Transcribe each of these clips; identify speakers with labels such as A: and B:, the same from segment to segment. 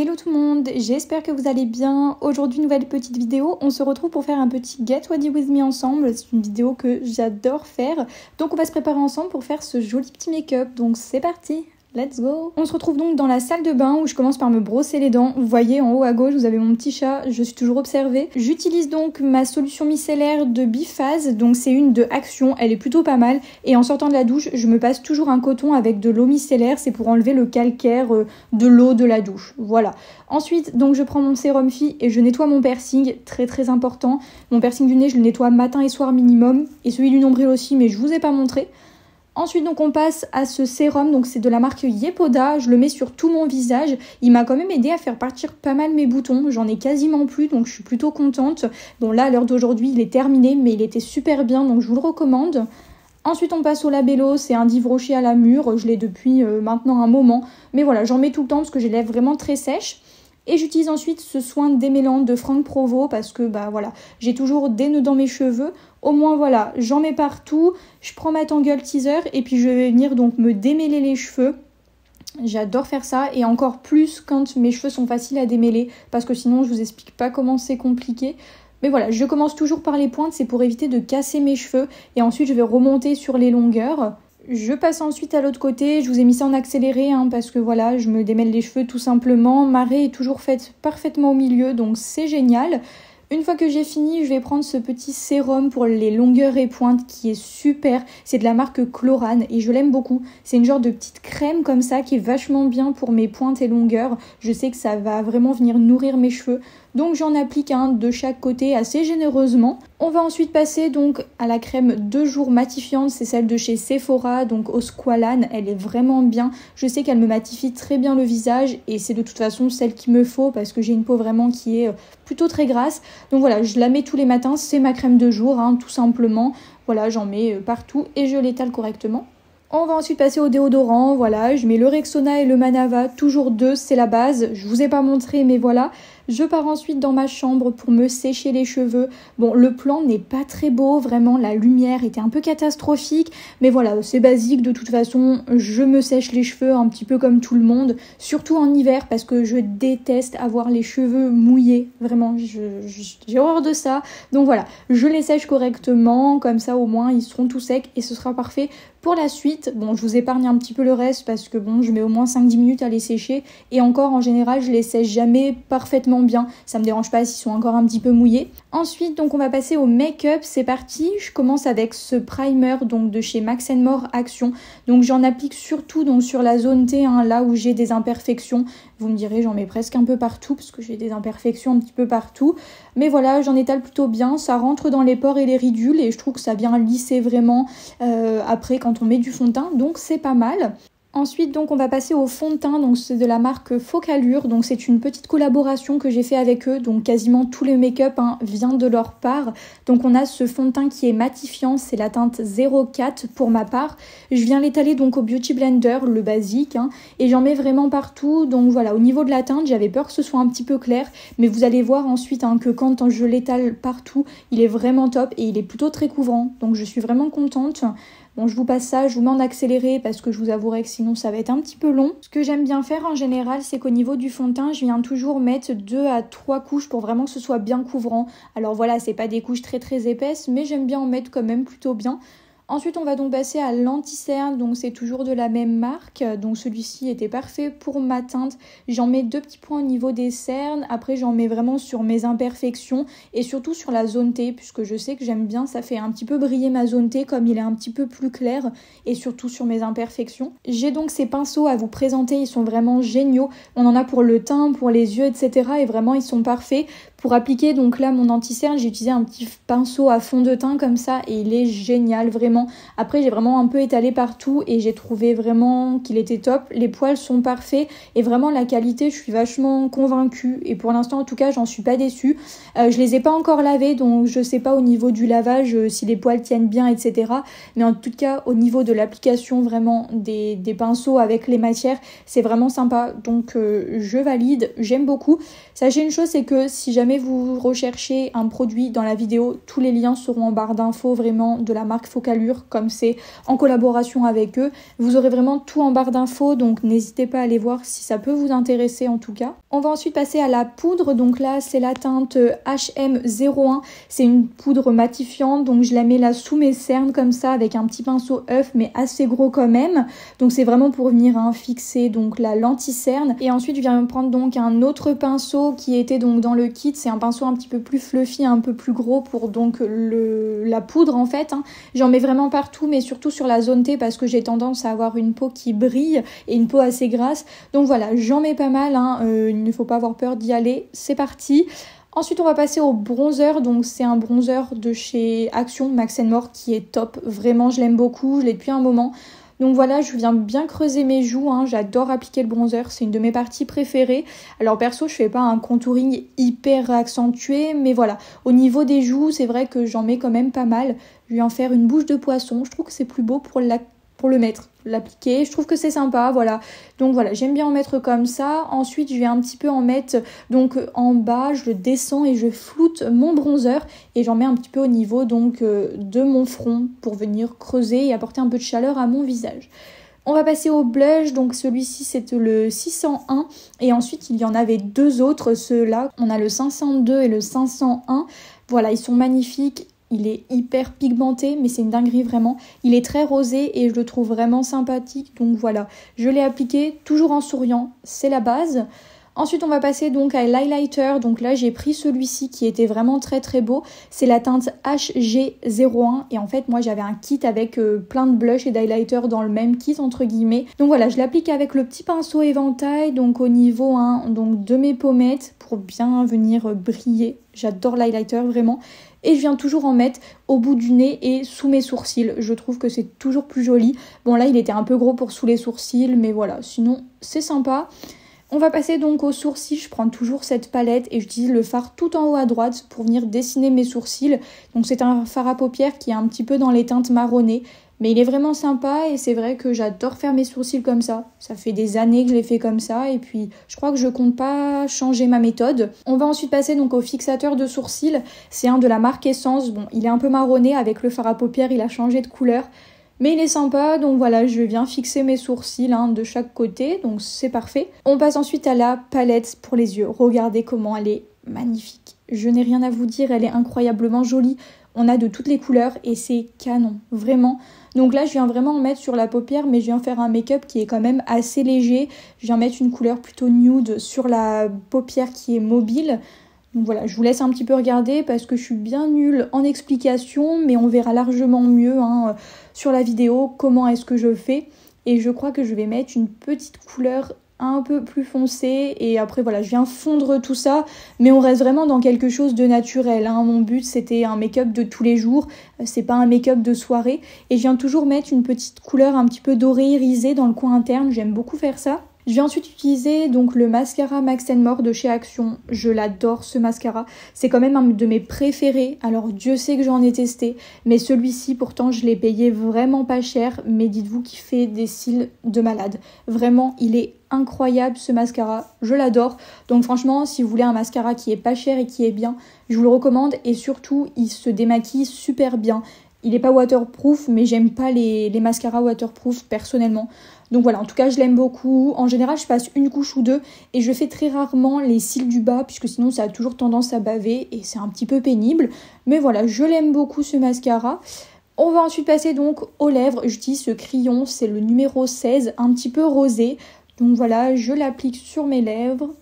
A: Hello tout le monde, j'espère que vous allez bien. Aujourd'hui, nouvelle petite vidéo. On se retrouve pour faire un petit Get Ready With Me ensemble. C'est une vidéo que j'adore faire. Donc on va se préparer ensemble pour faire ce joli petit make-up. Donc c'est parti, let's go. On se retrouve donc dans la salle de bain où je commence par me brosser les dents. Vous voyez en haut à gauche, vous avez mon petit chat, je suis toujours observée. J'utilise donc ma solution micellaire de Biphase. Donc c'est une de Action, elle est plutôt pas mal. Et en sortant de la douche, je me passe toujours un coton avec de l'eau micellaire. C'est pour enlever le calcaire de l'eau de la douche. Voilà. Ensuite, donc je prends mon sérum Phi et je nettoie mon piercing, très important. Mon piercing du nez, je le nettoie matin et soir minimum. Et celui du nombril aussi, mais je vous ai pas montré. Ensuite, donc on passe à ce sérum, donc c'est de la marque Yepoda, je le mets sur tout mon visage. Il m'a quand même aidé à faire partir pas mal mes boutons, j'en ai quasiment plus, donc je suis plutôt contente. Bon là, à l'heure d'aujourd'hui, il est terminé, mais il était super bien, donc je vous le recommande. Ensuite, on passe au Labello, c'est un d'Yves Rocher à la mûre, je l'ai depuis maintenant un moment. Mais voilà, j'en mets tout le temps parce que j'ai les lèvres vraiment très sèches. Et j'utilise ensuite ce soin démêlant de Franck Provo parce que bah voilà, j'ai toujours des nœuds dans mes cheveux. Au moins voilà, j'en mets partout. Je prends ma Tangle Teaser et puis je vais venir donc me démêler les cheveux. J'adore faire ça et encore plus quand mes cheveux sont faciles à démêler parce que sinon je vous explique pas comment c'est compliqué. Mais voilà, je commence toujours par les pointes, c'est pour éviter de casser mes cheveux et ensuite je vais remonter sur les longueurs. Je passe ensuite à l'autre côté, je vous ai mis ça en accéléré parce que voilà, je me démêle les cheveux tout simplement. Ma raie est toujours faite parfaitement au milieu, donc c'est génial. Une fois que j'ai fini, je vais prendre ce petit sérum pour les longueurs et pointes qui est super. C'est de la marque Chlorane et je l'aime beaucoup. C'est une genre de petite crème comme ça qui est vachement bien pour mes pointes et longueurs. Je sais que ça va vraiment venir nourrir mes cheveux. Donc j'en applique un de chaque côté assez généreusement. On va ensuite passer donc à la crème 2 jours matifiante, c'est celle de chez Sephora, donc au Squalane, elle est vraiment bien. Je sais qu'elle me matifie très bien le visage et c'est de toute façon celle qu'il me faut parce que j'ai une peau vraiment qui est plutôt très grasse. Donc voilà, je la mets tous les matins, c'est ma crème de jour tout simplement. Voilà, j'en mets partout et je l'étale correctement. On va ensuite passer au déodorant, voilà, je mets le Rexona et le Manava, toujours 2, c'est la base, je vous ai pas montré mais voilà. Je pars ensuite dans ma chambre pour me sécher les cheveux. Bon, le plan n'est pas très beau, vraiment, la lumière était un peu catastrophique. Mais voilà, c'est basique, de toute façon, je me sèche les cheveux un petit peu comme tout le monde. Surtout en hiver, parce que je déteste avoir les cheveux mouillés. Vraiment, j'ai horreur de ça. Donc voilà, je les sèche correctement, comme ça au moins ils seront tout secs et ce sera parfait. Pour la suite, bon, je vous épargne un petit peu le reste parce que bon, je mets au moins 5-10 minutes à les sécher. Et encore, en général, je les sèche jamais parfaitement bien. Ça me dérange pas s'ils sont encore un petit peu mouillés. Ensuite, donc, on va passer au make-up. C'est parti. Je commence avec ce primer donc de chez Max & More Action. Donc, j'en applique surtout donc sur la zone T, là où j'ai des imperfections. Vous me direz, j'en mets presque un peu partout parce que j'ai des imperfections un petit peu partout. Mais voilà, j'en étale plutôt bien. Ça rentre dans les pores et les ridules et je trouve que ça vient lisser vraiment après quand on met du fond de teint. Donc c'est pas mal. Ensuite, donc, on va passer au fond de teint, donc c'est de la marque Focallure, donc c'est une petite collaboration que j'ai fait avec eux, donc quasiment tous les make-up vient de leur part. Donc on a ce fond de teint qui est matifiant, c'est la teinte 04 pour ma part. Je viens l'étaler donc au Beauty Blender, le basique, et j'en mets vraiment partout. Donc voilà, au niveau de la teinte, j'avais peur que ce soit un petit peu clair, mais vous allez voir ensuite que quand je l'étale partout, il est vraiment top et il est plutôt très couvrant, donc je suis vraiment contente. Bon, je vous passe ça, je vous mets en accéléré parce que je vous avouerai que sinon ça va être un petit peu long. Ce que j'aime bien faire en général, c'est qu'au niveau du fond de teint, je viens toujours mettre 2 à 3 couches pour vraiment que ce soit bien couvrant. Alors voilà, c'est pas des couches très épaisses, mais j'aime bien en mettre quand même plutôt bien. Ensuite, on va donc passer à l'anti-cerne, donc c'est toujours de la même marque. Donc celui-ci était parfait pour ma teinte. J'en mets 2 petits points au niveau des cernes. Après, j'en mets vraiment sur mes imperfections et surtout sur la zone T, puisque je sais que j'aime bien, ça fait un petit peu briller ma zone T comme il est un petit peu plus clair et surtout sur mes imperfections. J'ai donc ces pinceaux à vous présenter, ils sont vraiment géniaux. On en a pour le teint, pour les yeux, etc. Et vraiment, ils sont parfaits. Pour appliquer donc là mon anti-cerne, j'ai utilisé un petit pinceau à fond de teint comme ça et il est génial vraiment. Après j'ai vraiment un peu étalé partout et j'ai trouvé vraiment qu'il était top. Les poils sont parfaits et vraiment la qualité, je suis vachement convaincue et pour l'instant en tout cas j'en suis pas déçue. Je les ai pas encore lavés donc je sais pas au niveau du lavage si les poils tiennent bien etc. Mais en tout cas au niveau de l'application vraiment des pinceaux avec les matières c'est vraiment sympa donc je valide, j'aime beaucoup. Sachez une chose, c'est que si jamais jamais vous recherchez un produit dans la vidéo, tous les liens seront en barre d'infos vraiment de la marque Focallure, comme c'est en collaboration avec eux. Vous aurez vraiment tout en barre d'infos, donc n'hésitez pas à aller voir si ça peut vous intéresser en tout cas. On va ensuite passer à la poudre, donc là c'est la teinte HM01, c'est une poudre matifiante, donc je la mets là sous mes cernes comme ça avec un petit pinceau œuf mais assez gros quand même. Donc c'est vraiment pour venir fixer donc la lentille-cerne. Et ensuite je viens prendre donc un autre pinceau qui était donc dans le kit, c'est un pinceau un petit peu plus fluffy, un peu plus gros pour donc la poudre en fait. J'en mets vraiment partout mais surtout sur la zone T parce que j'ai tendance à avoir une peau qui brille et une peau assez grasse. Donc voilà, j'en mets pas mal, il ne faut pas avoir peur d'y aller, c'est parti. Ensuite, on va passer au bronzer. Donc, c'est un bronzer de chez Action, Max More, qui est top. Vraiment, je l'aime beaucoup. Je l'ai depuis un moment. Donc voilà, je viens bien creuser mes joues. J'adore appliquer le bronzer. C'est une de mes parties préférées. Alors, perso, je fais pas un contouring hyper accentué. Mais voilà, au niveau des joues, c'est vrai que j'en mets quand même pas mal. Je vais en faire une bouche de poisson. Je trouve que c'est plus beau pour le mettre, l'appliquer, je trouve que c'est sympa, voilà. Donc voilà, j'aime bien en mettre comme ça. Ensuite, je vais un petit peu en mettre donc en bas, je descends et je floute mon bronzer et j'en mets un petit peu au niveau donc de mon front pour venir creuser et apporter un peu de chaleur à mon visage. On va passer au blush, donc celui-ci c'est le 601 et ensuite il y en avait deux autres, ceux-là, on a le 502 et le 501. Voilà, ils sont magnifiques. Il est hyper pigmenté, mais c'est une dinguerie vraiment. Il est très rosé et je le trouve vraiment sympathique. Donc voilà, je l'ai appliqué toujours en souriant, c'est la base. Ensuite, on va passer donc à l'highlighter. Donc là, j'ai pris celui-ci qui était vraiment très très beau. C'est la teinte HG01. Et en fait, moi, j'avais un kit avec plein de blush et d'highlighter dans le même kit, entre guillemets. Donc voilà, je l'applique avec le petit pinceau éventail, donc au niveau donc de mes pommettes, pour bien venir briller. J'adore l'highlighter, vraiment. Et je viens toujours en mettre au bout du nez et sous mes sourcils. Je trouve que c'est toujours plus joli. Bon là, il était un peu gros pour sous les sourcils, mais voilà, sinon c'est sympa. On va passer donc aux sourcils. Je prends toujours cette palette et j'utilise le fard tout en haut à droite pour venir dessiner mes sourcils. Donc c'est un fard à paupières qui est un petit peu dans les teintes marronnées. Mais il est vraiment sympa et c'est vrai que j'adore faire mes sourcils comme ça. Ça fait des années que je les fais comme ça et puis je crois que je compte pas changer ma méthode. On va ensuite passer donc au fixateur de sourcils. C'est un de la marque Essence. Bon, il est un peu marronné avec le fard à paupières, il a changé de couleur. Mais il est sympa, donc voilà, je viens fixer mes sourcils de chaque côté, donc c'est parfait. On passe ensuite à la palette pour les yeux. Regardez comment elle est magnifique. Je n'ai rien à vous dire, elle est incroyablement jolie. On a de toutes les couleurs et c'est canon, vraiment. Donc là, je viens vraiment en mettre sur la paupière, mais je viens faire un make-up qui est quand même assez léger. Je viens mettre une couleur plutôt nude sur la paupière qui est mobile. Donc voilà, je vous laisse un petit peu regarder parce que je suis bien nulle en explication, mais on verra largement mieux sur la vidéo comment est-ce que je fais. Et je crois que je vais mettre une petite couleur un peu plus foncée et après voilà, je viens fondre tout ça, mais on reste vraiment dans quelque chose de naturel. Mon but c'était un make-up de tous les jours, c'est pas un make-up de soirée. Et je viens toujours mettre une petite couleur un petit peu dorée irisée dans le coin interne, j'aime beaucoup faire ça. Je vais ensuite utiliser donc le mascara Max More de chez Action. Je l'adore ce mascara. C'est quand même un de mes préférés. Alors Dieu sait que j'en ai testé. Mais celui-ci pourtant je l'ai payé vraiment pas cher. Mais dites-vous qu'il fait des cils de malade. Vraiment il est incroyable ce mascara. Je l'adore. Donc franchement si vous voulez un mascara qui est pas cher et qui est bien, je vous le recommande. Et surtout il se démaquille super bien. Il n'est pas waterproof, mais j'aime pas les mascaras waterproof personnellement. Donc voilà, en tout cas, je l'aime beaucoup. En général, je passe une couche ou deux et je fais très rarement les cils du bas puisque sinon, ça a toujours tendance à baver et c'est un petit peu pénible. Mais voilà, je l'aime beaucoup ce mascara. On va ensuite passer donc aux lèvres. J'utilise ce crayon, c'est le numéro 16, un petit peu rosé. Donc voilà, je l'applique sur mes lèvres.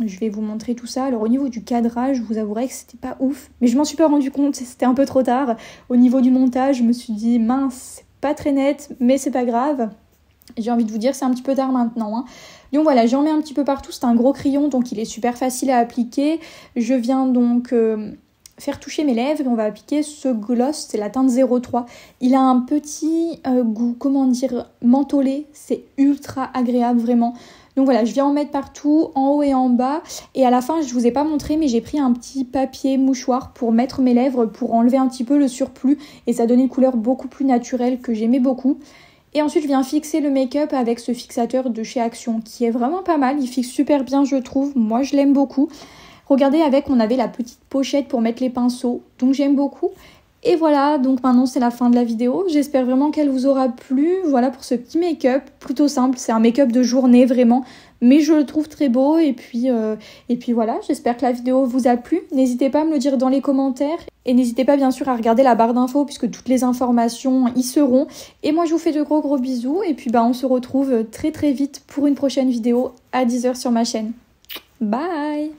A: Je vais vous montrer tout ça. Alors au niveau du cadrage, je vous avouerai que c'était pas ouf. Mais je m'en suis pas rendu compte, c'était un peu trop tard. Au niveau du montage, je me suis dit mince, c'est pas très net, mais c'est pas grave. J'ai envie de vous dire, c'est un petit peu tard maintenant. Donc voilà, j'en mets un petit peu partout. C'est un gros crayon, donc il est super facile à appliquer. Je viens donc faire toucher mes lèvres et on va appliquer ce gloss. C'est la teinte 03. Il a un petit goût, comment dire, mentholé. C'est ultra agréable, vraiment. Donc voilà, je viens en mettre partout, en haut et en bas. Et à la fin, je ne vous ai pas montré, mais j'ai pris un petit papier mouchoir pour mettre mes lèvres, pour enlever un petit peu le surplus. Et ça donnait une couleur beaucoup plus naturelle que j'aimais beaucoup. Et ensuite, je viens fixer le make-up avec ce fixateur de chez Action, qui est vraiment pas mal. Il fixe super bien, je trouve. Moi, je l'aime beaucoup. Regardez, avec on avait la petite pochette pour mettre les pinceaux, donc j'aime beaucoup. Et voilà, donc maintenant c'est la fin de la vidéo. J'espère vraiment qu'elle vous aura plu. Voilà pour ce petit make-up, plutôt simple. C'est un make-up de journée vraiment, mais je le trouve très beau. Et puis voilà, j'espère que la vidéo vous a plu. N'hésitez pas à me le dire dans les commentaires. Et n'hésitez pas bien sûr à regarder la barre d'infos puisque toutes les informations y seront. Et moi je vous fais de gros bisous. Et puis on se retrouve très vite pour une prochaine vidéo à 10 h sur ma chaîne. Bye!